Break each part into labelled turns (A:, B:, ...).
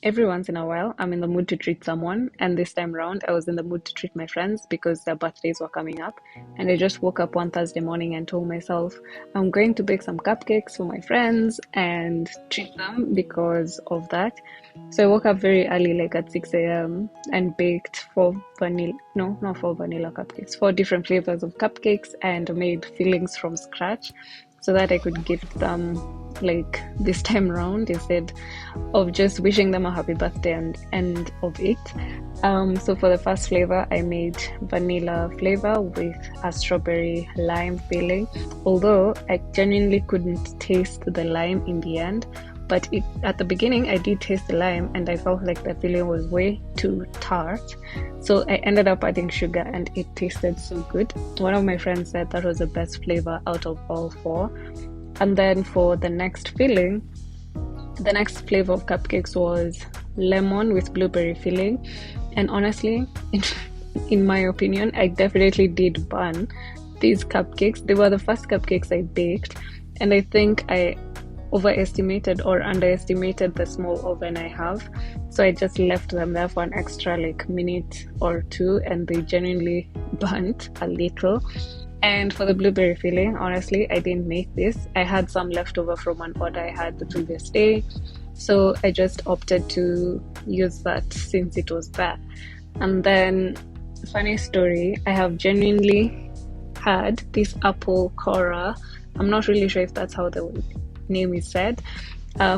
A: every once in a while, I'm in the mood to treat someone. And this time around, I was in the mood to treat my friends because their birthdays were coming up. And I just woke up one Thursday morning and told myself, I'm going to bake some cupcakes for my friends and treat them because of that. So I woke up very early, like at 6 a.m., and baked four vanilla, no, not four vanilla cupcakes, four different flavors of cupcakes and made fillings from scratch so that I could gift them like this time around instead of just wishing them a happy birthday and end of it. So for the first flavor, I made vanilla flavor with a strawberry lime filling, although I genuinely couldn't taste the lime in the end. But at the beginning, I did taste the lime and I felt like the filling was way too tart. So I ended up adding sugar and it tasted so good. One of my friends said that was the best flavor out of all four. And then for the next filling, the next flavor of cupcakes was lemon with blueberry filling. And honestly, in my opinion, I definitely did burn these cupcakes. They were the first cupcakes I baked. And I think I overestimated or underestimated the small oven I have, so I just left them there for an extra like minute or two and they genuinely burnt a little. And for the blueberry filling, honestly, I didn't make this. I had some left over from an order I had the previous day, so I just opted to use that since it was there. And then, funny story, I have genuinely had this apple corer. I'm not really sure if that's how the name is said,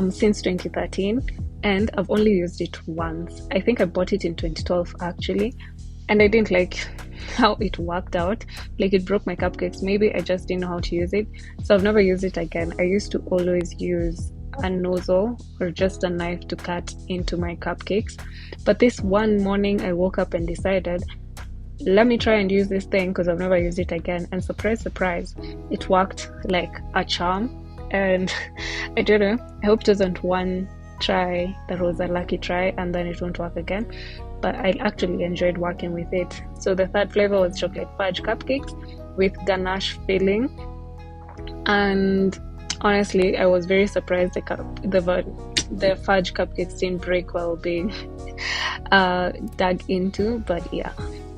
A: since 2013, and I've only used it once. I think I bought it in 2012 actually, and I didn't like how it worked out. Like it broke my cupcakes. Maybe I just didn't know how to use it, so I've never used it again. I used to always use a nozzle or just a knife to cut into my cupcakes, but this one morning I woke up and decided, let me try and use this thing because I've never used it again, and surprise surprise, it worked like a charm. And I don't know, I hope it wasn't one try that was a lucky try and then it won't work again, but I actually enjoyed working with it. So the third flavor was chocolate fudge cupcakes with ganache filling, and honestly I was very surprised the fudge cupcakes didn't break while being dug into. But yeah,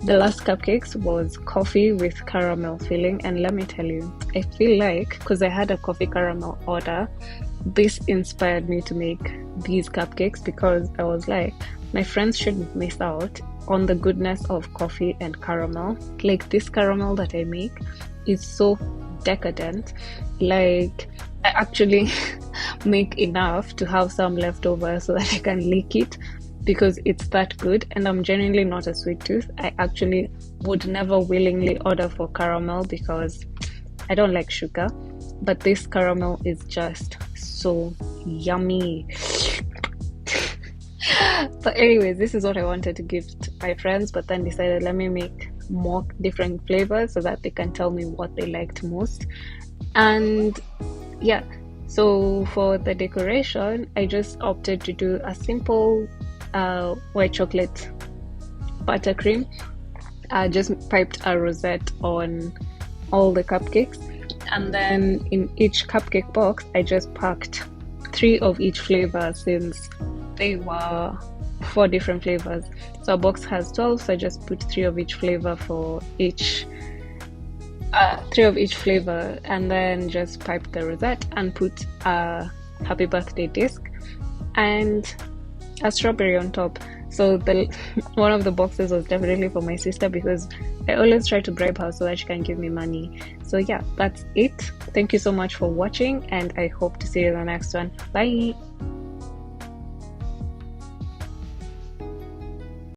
A: the last cupcakes was coffee with caramel filling, and let me tell you, I feel like because I had a coffee caramel order, this inspired me to make these cupcakes because I was like, my friends shouldn't miss out on the goodness of coffee and caramel. Like this caramel that I make is so decadent. Like I actually make enough to have some left over so that I can lick it because it's that good, and I'm genuinely not a sweet tooth. I actually would never willingly order for caramel because I don't like sugar, but this caramel is just so yummy. But anyways, this is what I wanted to gift my friends, but then decided let me make more different flavors so that they can tell me what they liked most. And yeah, so for the decoration, I just opted to do a simple white chocolate buttercream. I just piped a rosette on all the cupcakes, and then in each cupcake box I just packed 3 of each flavor since they were 4 different flavors. So a box has 12, so I just put 3 of each flavor for each 3 of each flavor, and then just piped the rosette and put a happy birthday disc and a strawberry on top. So the one of the boxes was definitely for my sister because I always try to bribe her so that she can give me money. So yeah, that's it. Thank you so much for watching, and I hope to see you in the next one. Bye.